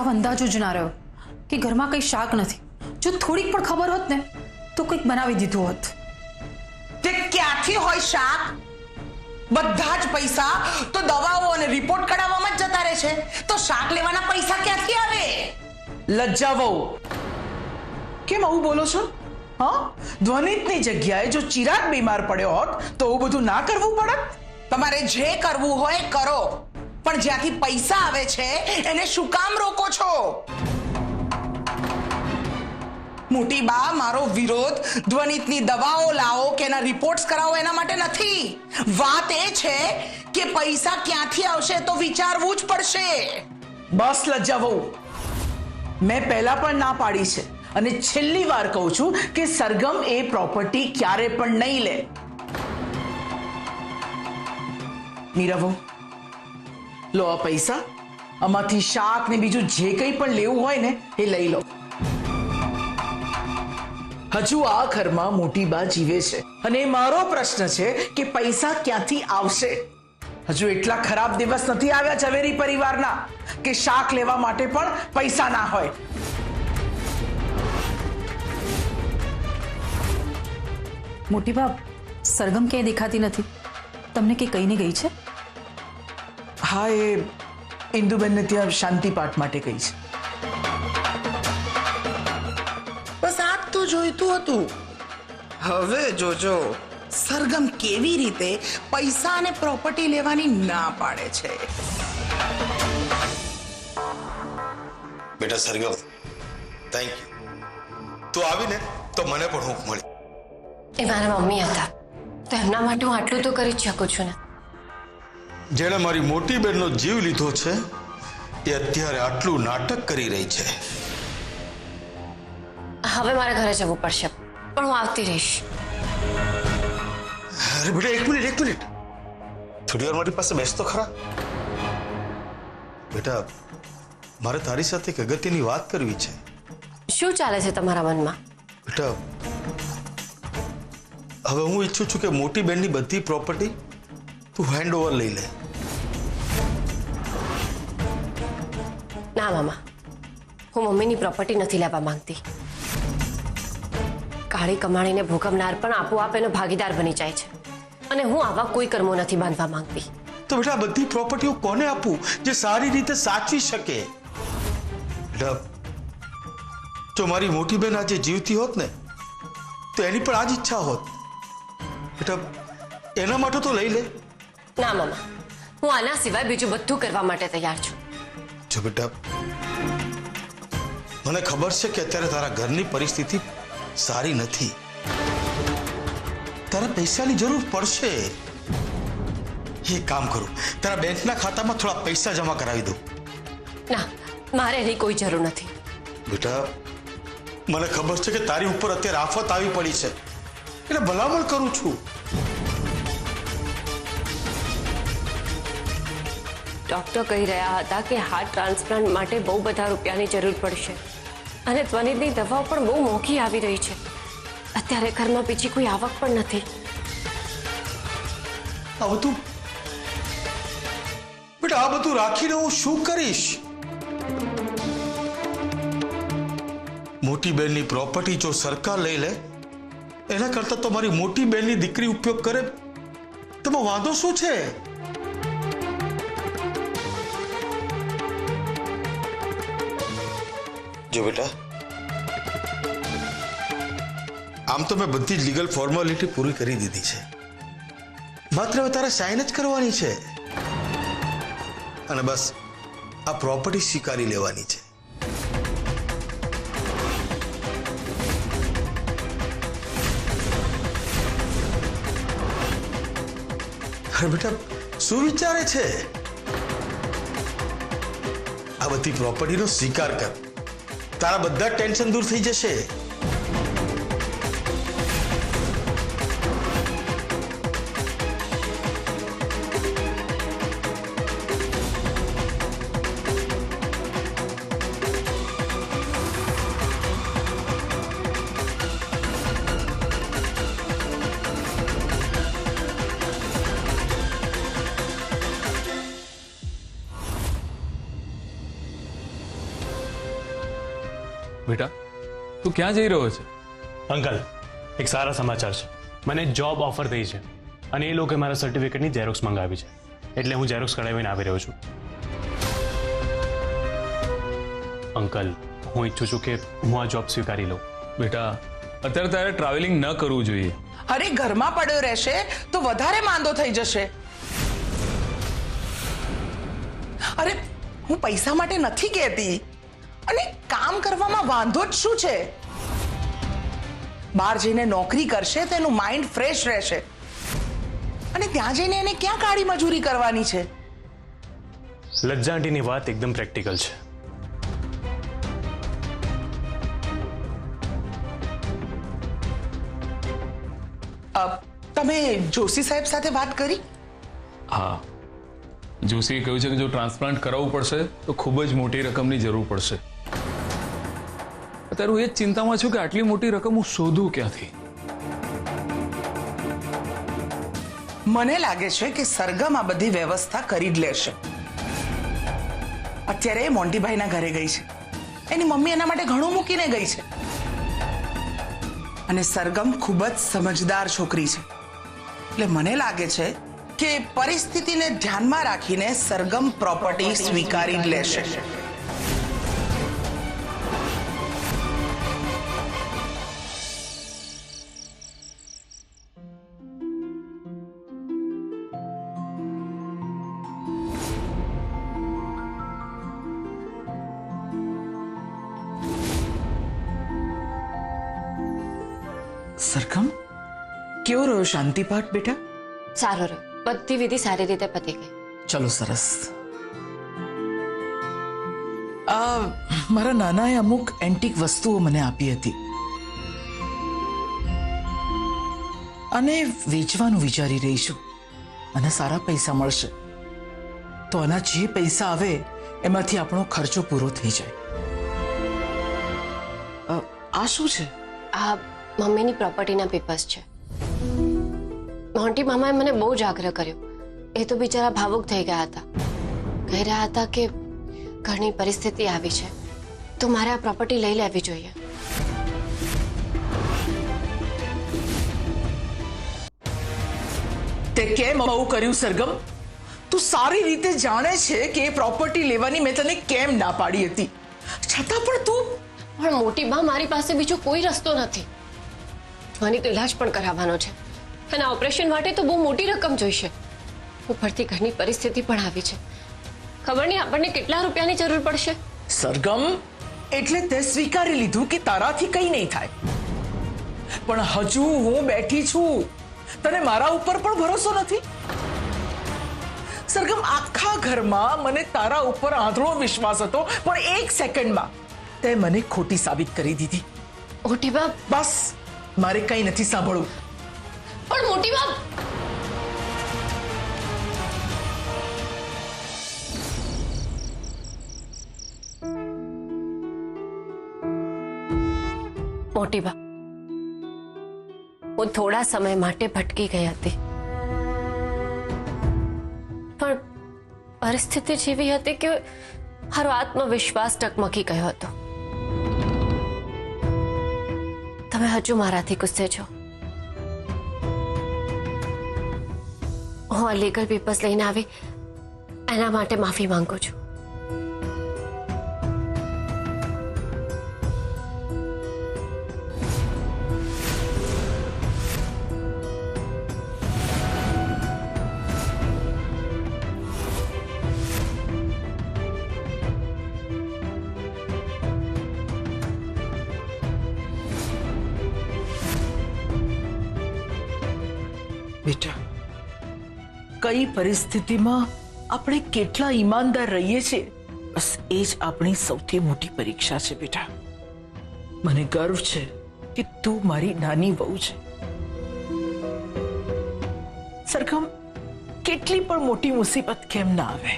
સાવ અંદાજો જ ના રહ્યો કે ઘરમાં કંઈ શાક નથી. જો થોડીક પણ ખબર હોત ને તો કંઈક બનાવી દીધું હોત. તે ક્યાંથી હોય શાક? બધા જ પૈસા તો દવાઓ અને રિપોર્ટ કઢાવવામાં જ જતા રહે છે, તો શાક લેવાના પૈસા ક્યાંથી આવે? લજ્જા વહુ, કેમ આવું બોલો છો? હા, ધ્વનિતની જગ્યાએ જો ચિરાગ બીમાર પડ્યો હોત તો એવું બધું ના કરવું પડત. તમારે જે કરવું હોય કરો, પણ જ્યાંથી પૈસા આવે છે એને શું કામ રોકો છો? મોટી બા, મારો વિરોધ ધ્વનિતની દવાઓ લાવો કે એના રિપોર્ટ્સ કરાવો એના માટે નથી. વાત એ છે કે પૈસા ક્યાંથી આવશે તો વિચારવું જ પડશે. બસ લજ્જા વહુ, મેં પહેલા પણ ના પાડી છે અને છેલ્લી વાર કહું છું કે સરગમ એ પ્રોપર્ટી ક્યારે પણ નહીં લે. મીરા વહુ, લો આ પૈસા, આમાંથી શાક ને બીજું જે કંઈ પણ લેવું હોય ને એ લઈ લો. હજુ આ ઘરમાં મોટી બા જીવે છે અને મારો પ્રશ્ન છે કે પૈસા ક્યાંથી આવશે? હજુ એટલા ખરાબ દિવસ નથી આવ્યા ઝવેરી પરિવારના કે શાક લેવા માટે પણ પૈસા ના હોય. મોટી બા, સરગમ ક્યાંય દેખાતી નથી. તમને કે કહીને ગઈ છે? હા, એ ઇન્દુબેનને ત્યાં શાંતિ પાઠ માટે ગઈ છે. બસ આ તો જોઈતું હતું. હવે જોજો સરગમ કેવી રીતે પૈસા અને પ્રોપર્ટી લેવાની ના પાડે છે. બેટા સરગમ, થેન્ક યુ. તું આવીને તો મને પણ હૂંફ મળી. એ મારા મમ્મી હતા, તો એમના માટે હું આટલું તો કરી જ શકું છું ને. જેણે મારી મોટી બહેનનો જીવ લીધો છે એ અત્યારે આટલું નાટક કરી રહી છે. હવે મારે ઘરે જવું પડશે, પણ હું આવતી રહીશ. અરે બેટા, એક મિનિટ, થોડી વાર મારી પાસે બેસ તો ખરા. બેટા, મારે તારી સાથે એક અગત્યની વાત કરવી છે. શું ચાલે છે તમારા મનમાં? બેટા, હવે હું ઈચ્છું છું કે મોટી બહેનની બધી પ્રોપર્ટી તું હેન્ડ ઓવર લઈ લે. ના મામા, હું મમ્મીની પ્રોપર્ટી નથી લેવા માંગતી. કાળી કમાણીને ભોગવનાર પણ આપોઆપ એનો ભાગીદાર બની જાય છે, અને હું આવા કોઈ કર્મો નથી બાંધવા માંગતી. તો બેટા, બધી પ્રોપર્ટીઓ કોને આપું જે સારી રીતે સાચવી શકે? બેટા, જો મારી મોટી બહેન આજે જીવતી હોત ને તો એની પણ આ જ ઈચ્છા હોત. બેટા, એના માટે તો લઈ લે. ના મામા, હું આના સિવાય બીજું બધું કરવા માટે તૈયાર છું. જો બેટા, મને ખબર છે કે અત્યારે તારા ઘરની પરિસ્થિતિ સારી નથી. તારા પૈસાની જરૂર પડશે. એક કામ કરું, તારા બેંકના ખાતામાં થોડા પૈસા જમા કરાવી દઉં. ના, મારે એની કોઈ જરૂર નથી. બેટા, મને ખબર છે કે તારી ઉપર અત્યારે આફત આવી પડી છે, એટલે ભલામણ કરું છું. ડોક્ટર કહી રહ્યા હતા કે હાર્ટ ટ્રાન્સપ્લાન્ટ માટે બહુ બધા રૂપિયાની જરૂર પડશે, અને ત્વનિતની દવાઓ પણ બહુ મોંઘી આવી રહી છે. અત્યારે ઘરમાં બીજી કોઈ આવક પણ નથી. આ બધું બેટા, આ બધું રાખીને હું શું કરીશ? મોટી બહેનની પ્રોપર્ટી જો સરકાર લઈ લે એના કરતા તો મારી મોટી બહેનની દીકરી ઉપયોગ કરે તો વાંધો શું છે? જો બેટા, આમ તો મેં બધી જ લીગલ ફોર્માલિટી પૂરી કરી દીધી છે. માત્ર હવે તારે સાઇન જ કરવાની છે અને બસ આ પ્રોપર્ટી સ્વીકારી લેવાની છે. અરે બેટા, શું વિચારે છે? આ બધી પ્રોપર્ટીનો સ્વીકાર કર, તારા બધા ટેન્શન દૂર થઈ જશે. બેટા તું ક્યાં જઈ રહ્યો છે? અંકલ, એક સારા સમાચાર છે. મને જોબ ઓફર થઈ છે અને એ લોકોએ મારા સર્ટિફિકેટની ઝેરોક્સ મંગાવી છે, એટલે હું ઝેરોક્સ કઢાવીને આવી રહ્યો છું. અંકલ, હું ઈચ્છું છું કે હું આ જોબ સ્વીકારી લઉં. બેટા અત્યારે તારે ટ્રાવેલિંગ ન કરવું જોઈએ. અરે ઘરમાં પડ્યો રહેશે તો વધારે માંદો થઈ જશે. અરે હું પૈસા માટે નથી કહેતી, અને કામ કરવામાં વાંધો જ શું છે? બહાર જઈને નોકરી કરશે તો એનું માઇન્ડ ફ્રેશ રહેશે, અને ત્યાં જઈને એને ક્યાં કાળી મજૂરી કરવાની છે? લજ્જા આંટીની વાત એકદમ પ્રેક્ટિકલ છે. તમે જોશી સાહેબ સાથે વાત કરી? હા, જોશીએ કહ્યું છે કે જો ટ્રાન્સપ્લાન્ટ કરાવવું પડશે તો ખૂબ જ મોટી રકમની જરૂર પડશે. અત્યારે હું એ જ ચિંતામાં છું કે આટલી મોટી રકમ હું શોધું ક્યાંથી. મને લાગે છે કે સરગમ આ બધી વ્યવસ્થા કરી જ લેશે. અત્યારે એ મોન્ટીભાઈના ઘરે ગઈ છે, એની મમ્મી એના માટે ઘણું મૂકીને ગઈ છે, અને સરગમ ખૂબ જ સમજદાર છોકરી છે. એટલે મને લાગે છે કે પરિસ્થિતિને ધ્યાનમાં રાખીને સરગમ પ્રોપર્ટી સ્વીકારી જ લેશે. સરગમ, કેવો રહ્યો શાંતિપાઠ બેટા? સારો રહ્યો, બધી વિધિ સારી રીતે પતી ગઈ. ચલો, સરસ. મારા નાનાએ અમુક એન્ટિક વસ્તુઓ મને આપી હતી અને વેચવાનું વિચારી રહી છું. મને સારા પૈસા મળશે તો આના જે પૈસા આવે એમાંથી આપણો ખર્ચો પૂરો થઈ જાય. આ શું છે? આ મમ્મીની પ્રોપર્ટીના પેપર્સ છે. મોન્ટી મામાએ મને બહુ જ આગ્રહ કર્યો. એ તો બિચારા ભાવુક થઈ ગયા હતા. કહી રહ્યા હતા કે ઘણી પરિસ્થિતિ આવી છે તો મારે આ પ્રોપર્ટી લઈ લેવી જોઈએ. તે કેમ આવું કર્યું સરગમ? તું સારી રીતે જાણે છે કે એ પ્રોપર્ટી લેવાની મેં તને કેમ ના પાડી હતી, છતાં પણ તું. પણ મોટી બા, મારી પાસે બીજો કોઈ રસ્તો નથી. મને તો ઇલાજ પણ કરાવવાનો છે અને ઓપરેશન માટે તો બહુ મોટી રકમ જોઈશે. ઉપરથી ઘરની પરિસ્થિતિ પણ આવી છે. ખબર નહીં આપણને કેટલા રૂપિયાની જરૂર પડશે. સરગમ, એટલે તે સ્વીકારી લીધું કે તારાથી કંઈ નહીં થાય, પણ હજુ હું બેઠી છું. તને મારા ઉપર પણ ભરોસો નથી? સરગમ, આખા ઘરમાં મને તારા ઉપર આંધળો વિશ્વાસ હતો, પણ એક સેકન્ડમાં તે મને ખોટી સાબિત કરી દીધી. મોટી બા, બસ, મારે કંઈ નથી સાંભળવું. પણ મોટી બા, મોટી બા, હું થોડા સમય માટે ભટકી ગઈ હતી, પણ પરિસ્થિતિ જેવી હતી કે મારો આત્મવિશ્વાસ ટકમકી ગયો હતો. તમે હજુ મારાથી ગુસ્સે છો. હું આ લીગલ પેપર્સ લઈને આવી એના માટે માફી માંગુ છું. બેટા, કઈ પરિસ્થિતિમાં આપણે કેટલા ઈમાનદાર રહીએ છીએ, બસ એ જ આપણી સૌથી મોટી પરીક્ષા છે બેટા. મને ગર્વ છે કે તું મારી નાની વહુ છે. સરગમ, કેટલી પણ મોટી મુસીબત કેમ ના આવે,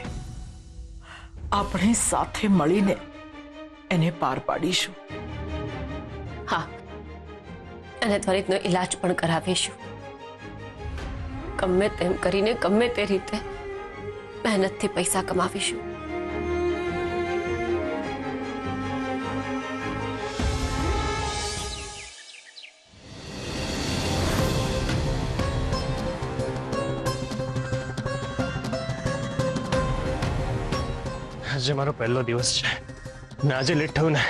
આપણે સાથે મળીને એને પાર પાડીશું. હા, અને ત્વરિતનો ઇલાજ પણ કરાવીશું. ગમે તેમ કરીને ગમે તે રીતે મહેનતથી પૈસા કમાવીશું. આજે મારો પહેલો દિવસ છે ને આજે લેટ થયું ને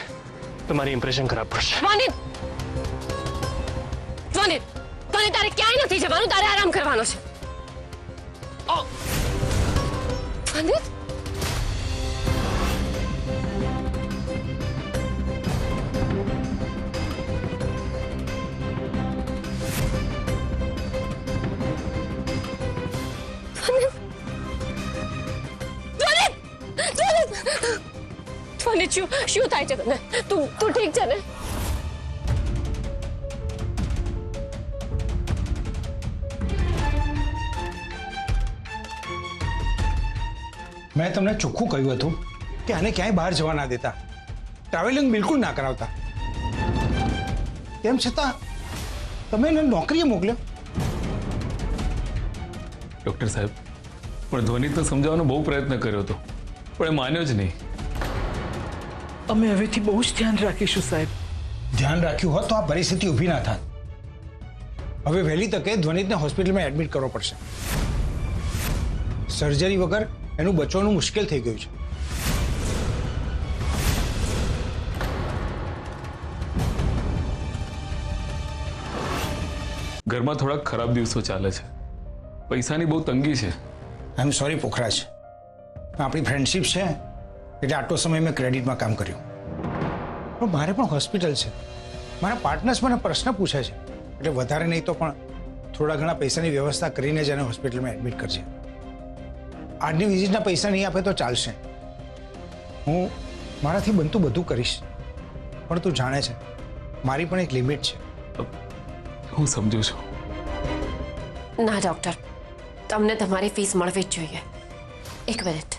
તો મારી ઇમ્પ્રેશન ખરાબ પડશે. વનિત વનિત વનિત તારે ક્યાંય નથી જવાનું, તારે આરામ કરવાનો છે. ઓ વનિત શું થાય છે તને? તું ઠીક છે ને? મેં તમને ચોખ્ખું કહ્યું હતું કે આને ક્યાંય બહાર જવા ના દેતા, ટ્રાવેલિંગ બિલકુલ ના કરાવતા. તેમ છતાં તમે એને નોકરીએ મોકલ્યો. ડૉક્ટર સાહેબ, પણ ધ્વનિતને સમજાવવાનો બહુ પ્રયત્ન કર્યો હતો, પણ એ માન્યો જ નહીં. અમે હવેથી બહુ જ ધ્યાન રાખીશું સાહેબ. ધ્યાન રાખ્યું હોત તો આ પરિસ્થિતિ ઊભી ના થાત. હવે વહેલી તકે ધ્વનિતને હોસ્પિટલમાં એડમિટ કરવો પડશે. સર્જરી વગર એનું બચવાનું મુશ્કેલ થઈ ગયું છે. ઘરમાં થોડાક ખરાબ દિવસો ચાલે છે, પૈસાની બહુ તંગી છે. આઈ એમ સોરી પોખરાજ, આપણી ફ્રેન્ડશિપ છે એટલે આટલો સમય મેં ક્રેડિટમાં કામ કર્યું. પણ મારે પણ હોસ્પિટલ છે, મારા પાર્ટનર્સ મને પ્રશ્ન પૂછે છે, એટલે વધારે નહીં તો પણ થોડા ઘણા પૈસાની વ્યવસ્થા કરીને જ એને હોસ્પિટલમાં એડમિટ કરજે. આજની વિઝિટના પૈસા નહીં આપે તો ચાલશે, હું મારાથી બનતું બધું કરીશ. પણ તું જાણે છે મારી પણ એક લિમિટ છે. હું સમજુ છું. ના ડોક્ટર, તમને તમારી ફીસ મળવી જ જોઈએ. એક મિનિટ.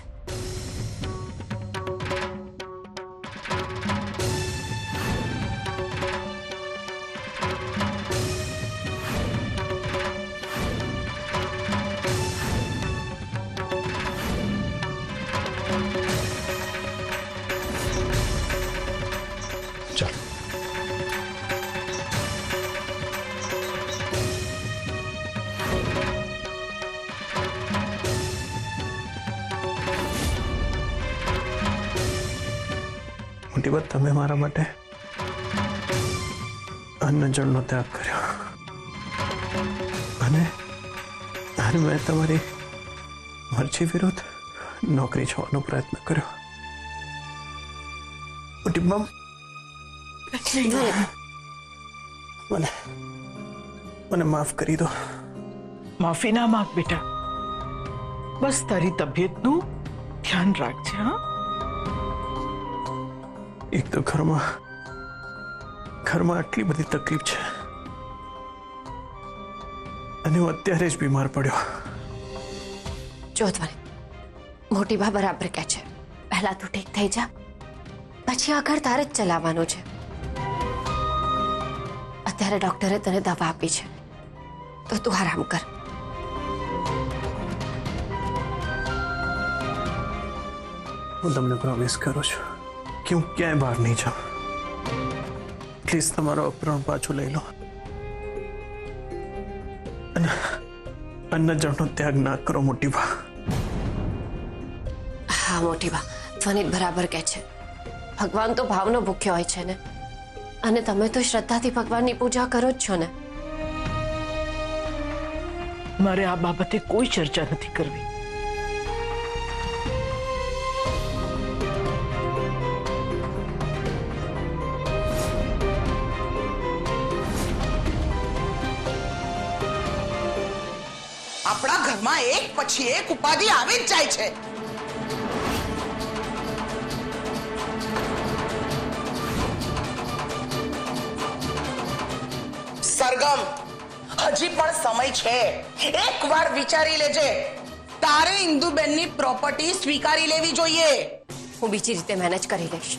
ચાલો. મોટી વાત, તમે મારા માટે અન્ન જળનો ત્યાગ કર્યો અને મેં તમારી મરજી વિરુદ્ધ નોકરી છોડવાનો પ્રયત્ન કર્યો. મોટી મમ, મને માફ કરી દો. માફી ના માંગ બેટા, બસ તારી તબિયતનું ધ્યાન રાખજે. હા, એક તો ઘરમાં આટલી બધી તકલીફ છે અને હું અત્યારે જ બીમાર પડ્યો. જો ધ્વનિત, મોટી બા બરાબર કહે છે, પહેલા તું ઠીક થઈ જા, પછી આ ઘર તારે જ ચલાવવાનું છે. અત્યારે ડોક્ટરે તને દવા આપી છે તો તું આરામ કર. હું તમને પ્રોમિસ કરું છું કે હું ક્યાંય બહાર નહીં જાઉં. પ્લીઝ તમારો અપહરણ પાછું લઈ લો અને અન્ન જળનો ત્યાગ ના કરો મોટી બા. હા મોટી બા, ધ્વનિત બરાબર કહે છે. ભગવાન તો ભાવનો ભૂખ્યો હોય છે ને, અને તમે તો શ્રદ્ધાથી ભગવાનની પૂજા કરો જ છો ને. મારે આ બાબતે કોઈ ચર્ચા નથી કરવી. આપણા ઘરમાં એક પછી એક ઉપાધિ આવી જ જાય છે. સરગમ, હજી પણ સમય છે. એકવાર વિચારી લેજે. તારે ઇન્દુબેનની પ્રોપર્ટી સ્વીકારી લેવી જોઈએ. હું બીજી રીતે મેનેજ કરી લઈશ.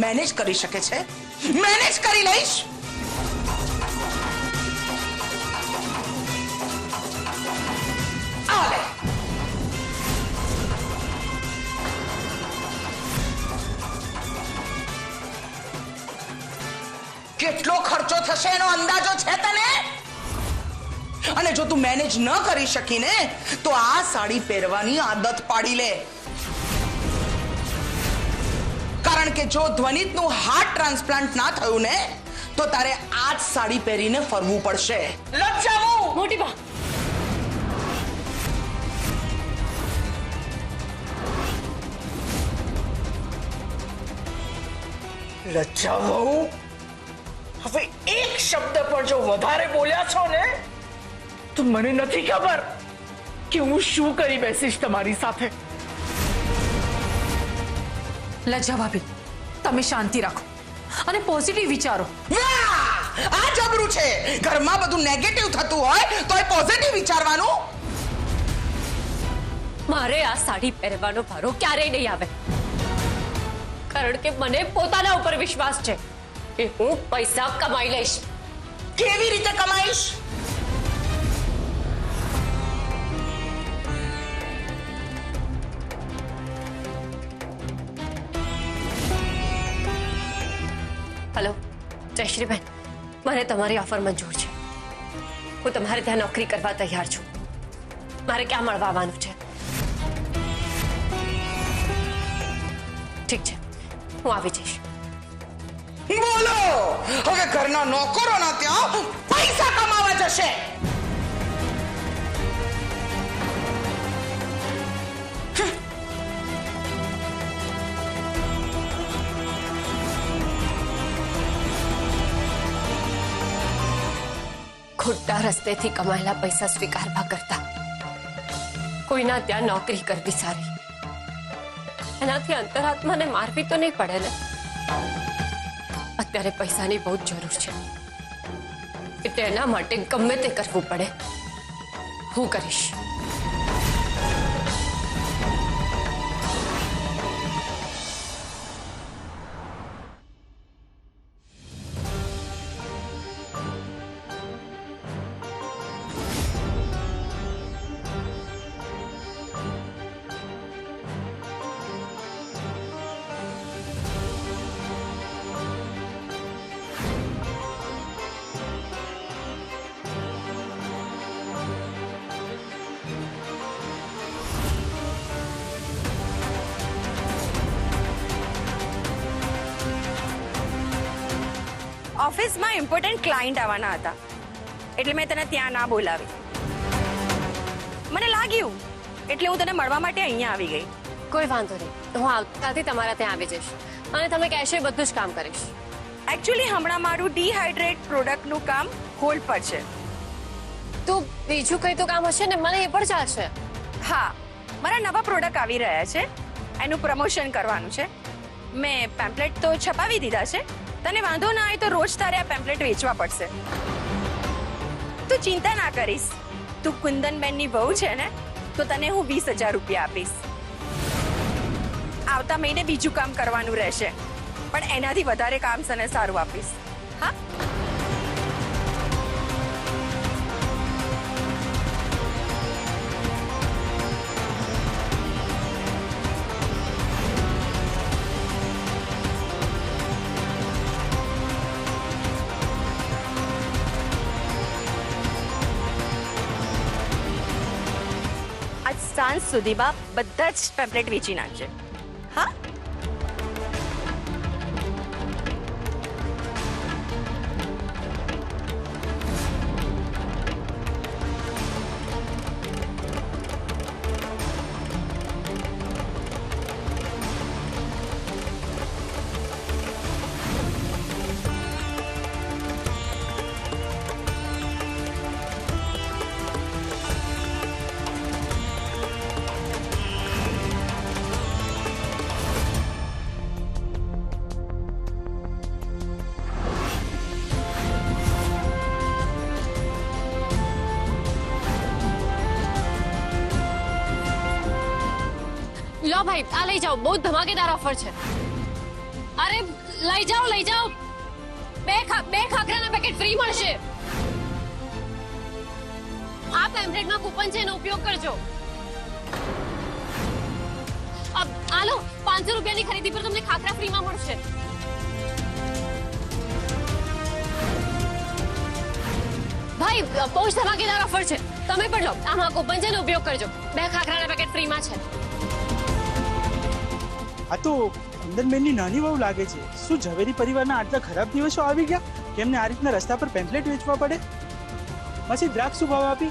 મેનેજ કરી શકે છે? મેનેજ કરી લઈશ. આ લે. કેટલો ખર્ચો થશે એનો અંદાજો છે તને? અને જો તું મેનેજ ન કરી શકી ને તો આ સાડી પહેરવાની આદત પાડી લે. કારણ કે જો ધ્વનિતનું હાર્ટ ટ્રાન્સપ્લાન્ટ ના થયું ને તો તારે આ જ સાડી પહેરીને ફરવું પડશે. લજ્જાવું. મોટી બા, લજ્જાવું, હવે એક શબ્દ પણ જો વધારે બોલ્યા છો ને તો મને નથી ખબર કે હું શું કરી બેસીશ તમારી સાથે. લજ્જા ભાભી, તમે શાંતિ રાખો અને પોઝિટિવ વિચારો. વાહ! આ જબરું છે. ઘરમાં બધું નેગેટિવ થતું હોય તો એ પોઝિટિવ વિચારવાનું. મારે આ સાડી પહેરવાનો ભારો ક્યારેય નહીં આવે, કારણ કે મને પોતાના ઉપર વિશ્વાસ છે કે હું પૈસા કમાઈ લઈશ. કેવી રીતે કમાઈશ? હેલો જયશ્રીબેન, મને તમારી ઓફર મંજૂર છે. હું તમારે ત્યાં નોકરી કરવા તૈયાર છું. મારે ક્યાં મળવા આવવાનું છે? ઠીક છે, હું આવી જઈશ. બોલો, હવે ઘરના નોકરોના ત્યાં પૈસા કમાવા જશે. ખોટા રસ્તેથી કમાયેલા પૈસા સ્વીકારવા કરતા કોઈના ત્યાં નોકરી કરવી સારી. એનાથી અંતરાત્માને મારવી તો નહીં પડે ને. અત્યારે પૈસાની બહુ જ જરૂર છે, એટલે એના માટે ગમે તે કરવું પડે હું કરીશ. ઓફિસમાં ઇમ્પોર્ટન્ટ ક્લાયન્ટ આવવાના હતા, એટલે મેં તને ત્યાં ના બોલાવી. મને લાગ્યું એટલે હું તને મળવા માટે અહીંયા આવી ગઈ. કોઈ વાંધો નહીં, હું આવતીકાલથી તમારા ત્યાં આવી જઈશ અને તમે કહેશો એ બધું જ કામ કરીશ. એકચ્યુઅલી હમણાં મારું ડિહાઇડ્રેટ પ્રોડક્ટનું કામ હોલ્ડ પર છે. તો બીજું કઈ તો કામ હશે ને, મને એ પણ ચાલશે. હા, મારા નવા પ્રોડક્ટ આવી રહ્યા છે, એનું પ્રમોશન કરવાનું છે. મેં પેમ્પલેટ તો છપાવી દીધા છે. તને વાંધો ના આવે તો રોજ તારે આ પેમ્પલેટ વેચવા પડશે. તું ચિંતા ના કરીશ, તું કુંદનબેનની વહુ છે ને, તો તને હું 20,000 રૂપિયા આપીશ. આવતા મહિને બીજું કામ કરવાનું રહેશે, પણ એનાથી વધારે કામ તને સારું આપીશ. હા, આજ સાંજ સુધીમાં બધા જ પેમ્પલેટ વેચી નાખજે. હા, લો ભાઈ, આ લઈ જાઓ, બહુ ધમાકેદાર ઓફર છે. અરે લઈ જાઓ, લઈ જાઓ. બે ખાખરાના પેકેટ ફ્રી મળશે. આ પેમ્પલેટમાં કૂપન છે, એનો ઉપયોગ કરજો. આ લો, 500 રૂપિયાની ખરીદી પર તમને ખાખરા ફ્રીમાં મળશે. ભાઈ, બહુ જ ધમાકેદાર ઓફર છે, તમે પણ લો. આમાં કૂપન છે, એનો ઉપયોગ કરજો. 2 ખાખરાના પેકેટ ફ્રીમાં છે. આ તું ચંદનબેનની નાની વહુ લાગે છે. શું ઝવેરી પરિવારના આટલા ખરાબ દિવસો આવી ગયા કે એમને આ રીતના રસ્તા પર પેમ્પલેટ વેચવા પડે? પછી દ્રાક્ષ શું ભાવ આપી?